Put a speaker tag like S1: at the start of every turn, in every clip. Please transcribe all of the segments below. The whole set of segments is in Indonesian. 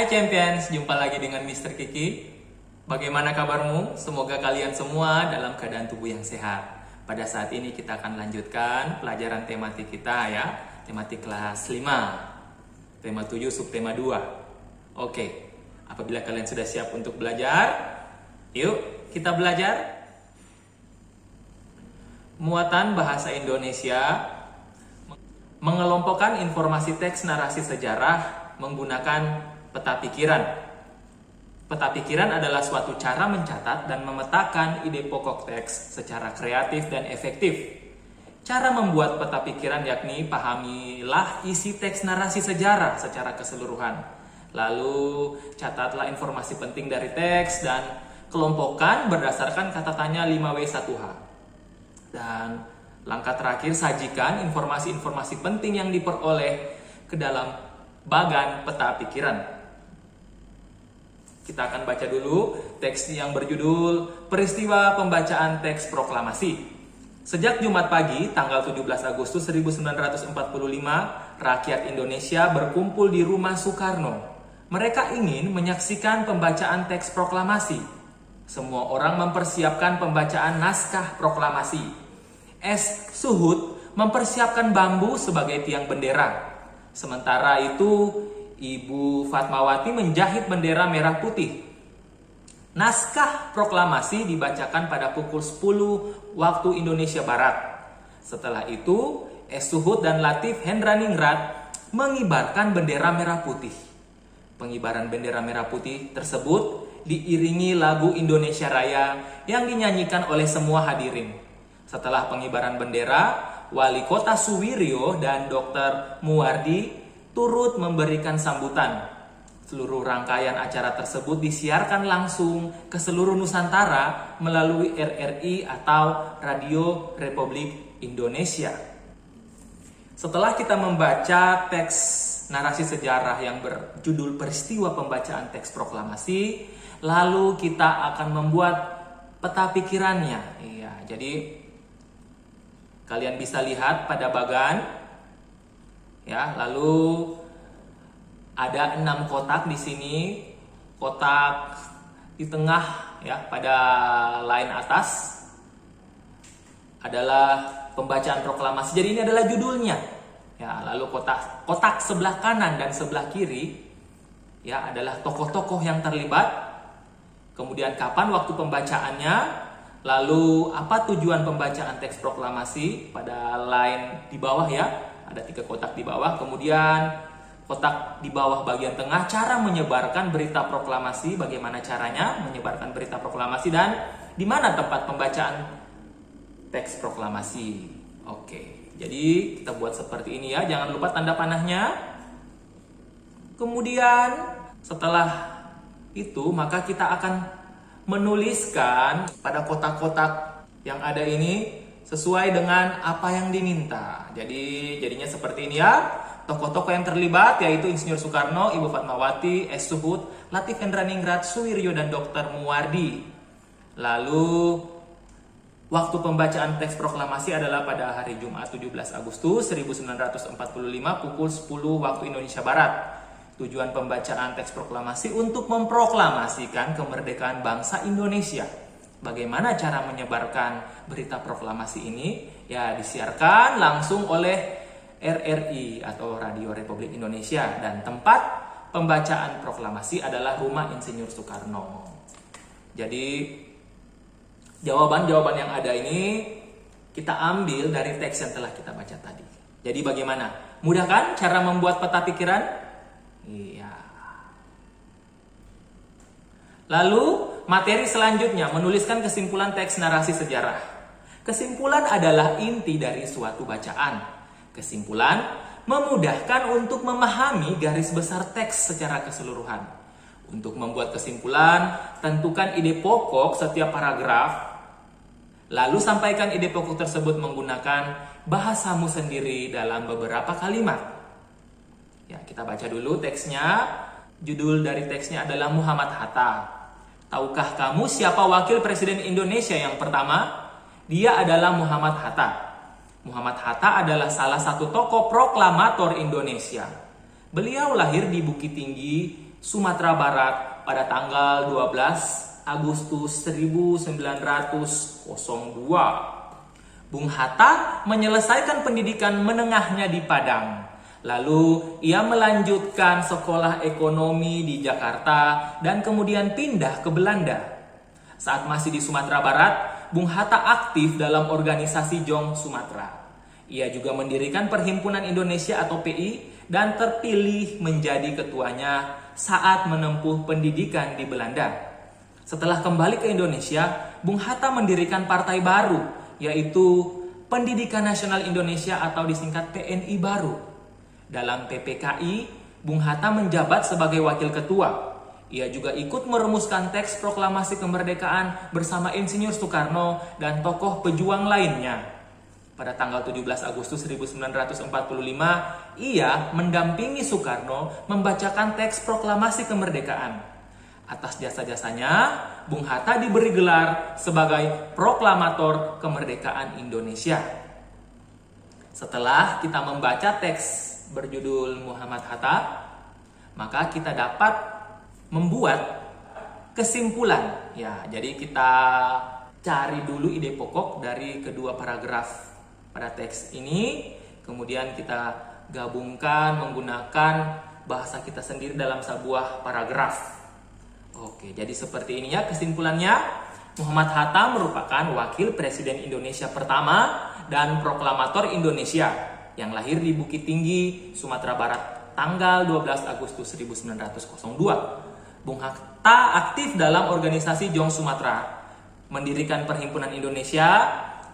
S1: Hai Champions, jumpa lagi dengan Mr. Kiki. Bagaimana kabarmu? Semoga kalian semua dalam keadaan tubuh yang sehat. Pada saat ini kita akan lanjutkan pelajaran tematik kita ya, tematik kelas 5, tema 7, subtema 2. Oke, apabila kalian sudah siap untuk belajar, yuk kita belajar. Muatan bahasa Indonesia mengelompokkan informasi teks narasi sejarah menggunakan peta pikiran. Peta pikiran adalah suatu cara mencatat dan memetakan ide pokok teks secara kreatif dan efektif. Cara membuat peta pikiran yakni pahamilah isi teks narasi sejarah secara keseluruhan. Lalu catatlah informasi penting dari teks dan kelompokkan berdasarkan kata tanya 5W1H. Dan langkah terakhir, sajikan informasi-informasi penting yang diperoleh ke dalam bagan peta pikiran. Kita akan baca dulu teks yang berjudul Peristiwa Pembacaan Teks Proklamasi. Sejak Jumat pagi, tanggal 17 Agustus 1945, rakyat Indonesia berkumpul di rumah Soekarno. Mereka ingin menyaksikan pembacaan teks proklamasi. Semua orang mempersiapkan pembacaan naskah proklamasi. S. Suhud mempersiapkan bambu sebagai tiang bendera. Sementara itu, Ibu Fatmawati menjahit bendera merah putih. Naskah proklamasi dibacakan pada pukul 10 waktu Indonesia Barat. Setelah itu, S. Suhud dan Latif Hendraningrat mengibarkan bendera merah putih. Pengibaran bendera merah putih tersebut diiringi lagu Indonesia Raya yang dinyanyikan oleh semua hadirin. Setelah pengibaran bendera, Wali Kota Suwiryo dan Dr. Muwardi turut memberikan sambutan. Seluruh rangkaian acara tersebut disiarkan langsung ke seluruh Nusantara melalui RRI atau Radio Republik Indonesia. Setelah kita membaca teks narasi sejarah yang berjudul Peristiwa Pembacaan Teks Proklamasi, lalu kita akan membuat peta pikirannya. Iya, jadi kalian bisa lihat pada bagan, ya. Lalu ada 6 kotak di sini, kotak di tengah, ya, pada line atas adalah pembacaan proklamasi. Jadi ini adalah judulnya, ya. Lalu kotak sebelah kanan dan sebelah kiri, ya, adalah tokoh-tokoh yang terlibat. Kemudian kapan waktu pembacaannya. Lalu apa tujuan pembacaan teks proklamasi pada line di bawah, ya. Ada 3 kotak di bawah. Kemudian kotak di bawah bagian tengah, cara menyebarkan berita proklamasi, bagaimana caranya menyebarkan berita proklamasi, dan di mana tempat pembacaan teks proklamasi. Oke, jadi kita buat seperti ini, ya. Jangan lupa tanda panahnya. Kemudian setelah itu maka kita akan menuliskan pada kotak-kotak yang ada ini sesuai dengan apa yang diminta. Jadinya seperti ini, ya. Tokoh-tokoh yang terlibat yaitu Insinyur Soekarno, Ibu Fatmawati, S. Suhud, Latif Hendraningrat, Suwiryo, dan Dr. Muwardi. Lalu waktu pembacaan teks proklamasi adalah pada hari Jumat 17 Agustus 1945 pukul 10 waktu Indonesia Barat. Tujuan pembacaan teks proklamasi untuk memproklamasikan kemerdekaan bangsa Indonesia. Bagaimana cara menyebarkan berita proklamasi ini? Ya, disiarkan langsung oleh RRI atau Radio Republik Indonesia, dan tempat pembacaan proklamasi adalah Rumah Insinyur Soekarno. Jadi jawaban-jawaban yang ada ini kita ambil dari teks yang telah kita baca tadi. Jadi bagaimana? Mudah kan cara membuat peta pikiran? Iya. Lalu materi selanjutnya menuliskan kesimpulan teks narasi sejarah. Kesimpulan adalah inti dari suatu bacaan. Kesimpulan memudahkan untuk memahami garis besar teks secara keseluruhan. Untuk membuat kesimpulan, tentukan ide pokok setiap paragraf. Lalu sampaikan ide pokok tersebut menggunakan bahasamu sendiri dalam beberapa kalimat. Ya, kita baca dulu teksnya. Judul dari teksnya adalah Muhammad Hatta. Tahukah kamu siapa wakil presiden Indonesia yang pertama? Dia adalah Muhammad Hatta. Muhammad Hatta adalah salah satu tokoh proklamator Indonesia. Beliau lahir di Bukit Tinggi Sumatera Barat pada tanggal 12 Agustus 1902. Bung Hatta menyelesaikan pendidikan menengahnya di Padang. Lalu ia melanjutkan sekolah ekonomi di Jakarta dan kemudian pindah ke Belanda. Saat masih di Sumatera Barat, Bung Hatta aktif dalam organisasi Jong Sumatera. Ia juga mendirikan Perhimpunan Indonesia atau PI dan terpilih menjadi ketuanya saat menempuh pendidikan di Belanda. Setelah kembali ke Indonesia, Bung Hatta mendirikan partai baru, yaitu Pendidikan Nasional Indonesia atau disingkat PNI baru. Dalam PPKI, Bung Hatta menjabat sebagai wakil ketua. Ia juga ikut merumuskan teks proklamasi kemerdekaan bersama Insinyur Soekarno dan tokoh pejuang lainnya. Pada tanggal 17 Agustus 1945, ia mendampingi Soekarno membacakan teks proklamasi kemerdekaan. Atas jasa-jasanya, Bung Hatta diberi gelar sebagai Proklamator Kemerdekaan Indonesia. Setelah kita membaca teks berjudul Muhammad Hatta, maka kita dapat membuat kesimpulan. Ya, jadi kita cari dulu ide pokok dari kedua paragraf pada teks ini, kemudian kita gabungkan menggunakan bahasa kita sendiri dalam sebuah paragraf. Oke, jadi seperti ini ya kesimpulannya. Muhammad Hatta merupakan wakil presiden Indonesia pertama dan proklamator Indonesia yang lahir di Bukit Tinggi, Sumatera Barat tanggal 12 Agustus 1902. Bung Hatta aktif dalam organisasi Jong Sumatera, mendirikan Perhimpunan Indonesia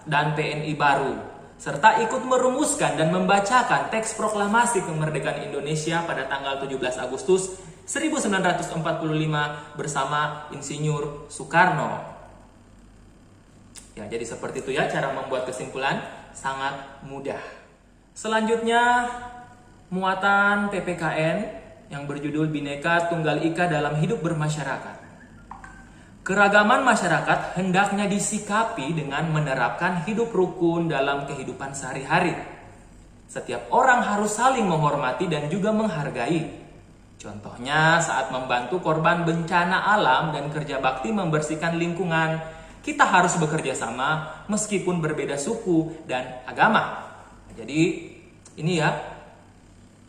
S1: dan PNI baru, serta ikut merumuskan dan membacakan teks proklamasi kemerdekaan Indonesia pada tanggal 17 Agustus 1945 bersama Insinyur Soekarno. Ya, jadi seperti itu ya cara membuat kesimpulan, sangat mudah. Selanjutnya, muatan PPKN yang berjudul Bhinneka Tunggal Ika dalam hidup bermasyarakat. Keragaman masyarakat hendaknya disikapi dengan menerapkan hidup rukun dalam kehidupan sehari-hari. Setiap orang harus saling menghormati dan juga menghargai. Contohnya saat membantu korban bencana alam dan kerja bakti membersihkan lingkungan, kita harus bekerja sama meskipun berbeda suku dan agama. Jadi ini ya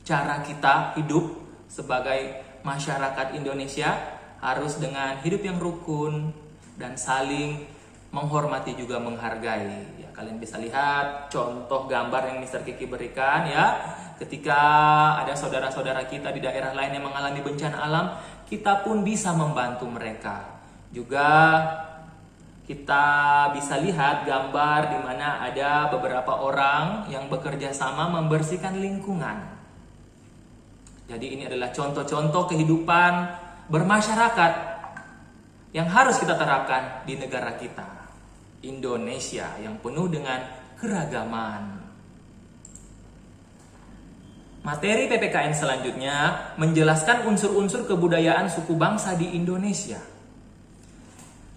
S1: cara kita hidup sebagai masyarakat Indonesia, harus dengan hidup yang rukun dan saling menghormati juga menghargai. Ya, kalian bisa lihat contoh gambar yang Mr. Kiki berikan ya. Ketika ada saudara-saudara kita di daerah lain yang mengalami bencana alam, kita pun bisa membantu mereka. Juga kita bisa lihat gambar di mana ada beberapa orang yang bekerja sama membersihkan lingkungan. Jadi ini adalah contoh-contoh kehidupan bermasyarakat yang harus kita terapkan di negara kita, Indonesia, yang penuh dengan keragaman. Materi PPKN selanjutnya menjelaskan unsur-unsur kebudayaan suku bangsa di Indonesia.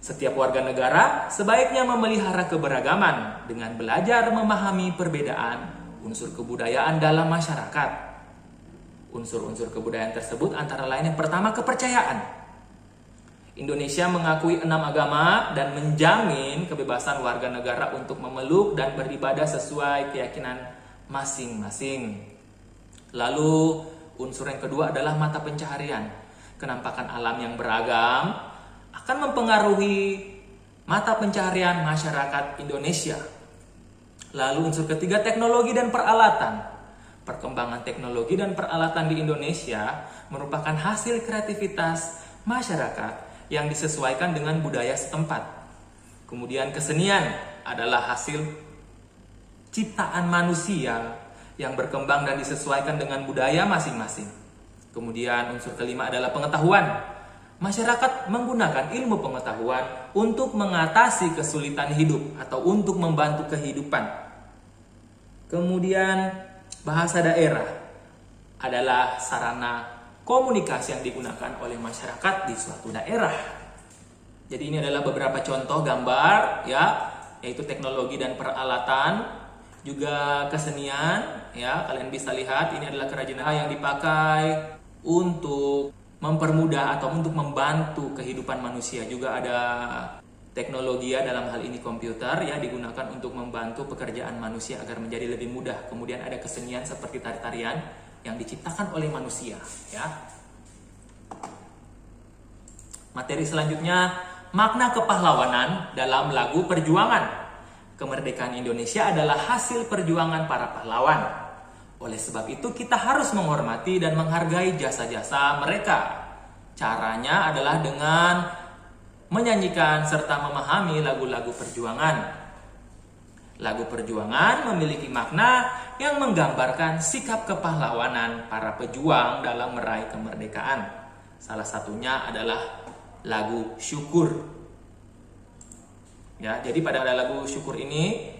S1: Setiap warga negara sebaiknya memelihara keberagaman dengan belajar memahami perbedaan unsur kebudayaan dalam masyarakat. Unsur-unsur kebudayaan tersebut antara lain yang pertama, kepercayaan. Indonesia mengakui 6 agama dan menjamin kebebasan warga negara untuk memeluk dan beribadah sesuai keyakinan masing-masing. Lalu unsur yang kedua adalah mata pencaharian. Kenampakan alam yang beragam akan mempengaruhi mata pencaharian masyarakat Indonesia. Lalu unsur ketiga, teknologi dan peralatan. Perkembangan teknologi dan peralatan di Indonesia merupakan hasil kreativitas masyarakat yang disesuaikan dengan budaya setempat. Kemudian kesenian adalah hasil ciptaan manusia yang berkembang dan disesuaikan dengan budaya masing-masing. Kemudian unsur kelima adalah pengetahuan. Masyarakat menggunakan ilmu pengetahuan untuk mengatasi kesulitan hidup atau untuk membantu kehidupan. Kemudian bahasa daerah adalah sarana komunikasi yang digunakan oleh masyarakat di suatu daerah. Jadi ini adalah beberapa contoh gambar ya, yaitu teknologi dan peralatan, juga kesenian ya. Kalian bisa lihat ini adalah kerajinan yang dipakai untuk mempermudah atau untuk membantu kehidupan manusia. Juga ada teknologi ya, dalam hal ini komputer ya, digunakan untuk membantu pekerjaan manusia agar menjadi lebih mudah. Kemudian ada kesenian seperti tari-tarian yang diciptakan oleh manusia ya. Materi selanjutnya, makna kepahlawanan dalam lagu perjuangan. Kemerdekaan Indonesia adalah hasil perjuangan para pahlawan. Oleh sebab itu kita harus menghormati dan menghargai jasa-jasa mereka. Caranya adalah dengan menyanyikan serta memahami lagu-lagu perjuangan. Lagu perjuangan memiliki makna yang menggambarkan sikap kepahlawanan para pejuang dalam meraih kemerdekaan. Salah satunya adalah lagu Syukur. Ya, jadi pada lagu Syukur ini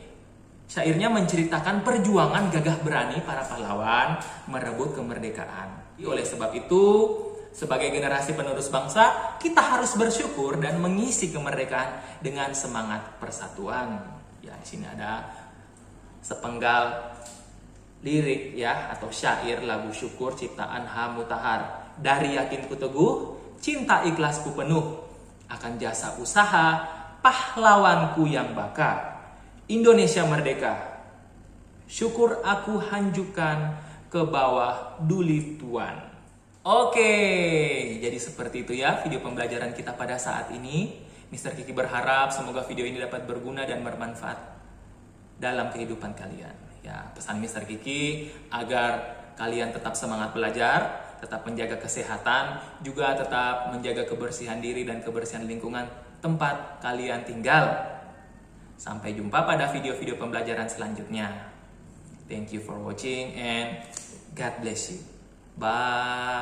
S1: syairnya menceritakan perjuangan gagah berani para pahlawan merebut kemerdekaan. Oleh sebab itu, sebagai generasi penerus bangsa, kita harus bersyukur dan mengisi kemerdekaan dengan semangat persatuan. Ya, di sini ada sepenggal lirik ya atau syair lagu Syukur ciptaan H. Mutahar. Dari yakinku teguh, cinta ikhlasku penuh, akan jasa usaha pahlawanku yang baka. Indonesia merdeka, syukur aku hanjukan ke bawah duli tuan. Oke, jadi seperti itu ya video pembelajaran kita pada saat ini. Mr. Kiki berharap semoga video ini dapat berguna dan bermanfaat dalam kehidupan kalian. Ya, pesan Mr. Kiki agar kalian tetap semangat belajar, tetap menjaga kesehatan, juga tetap menjaga kebersihan diri dan kebersihan lingkungan tempat kalian tinggal. Sampai jumpa pada video-video pembelajaran selanjutnya. Thank you for watching and God bless you. Bye.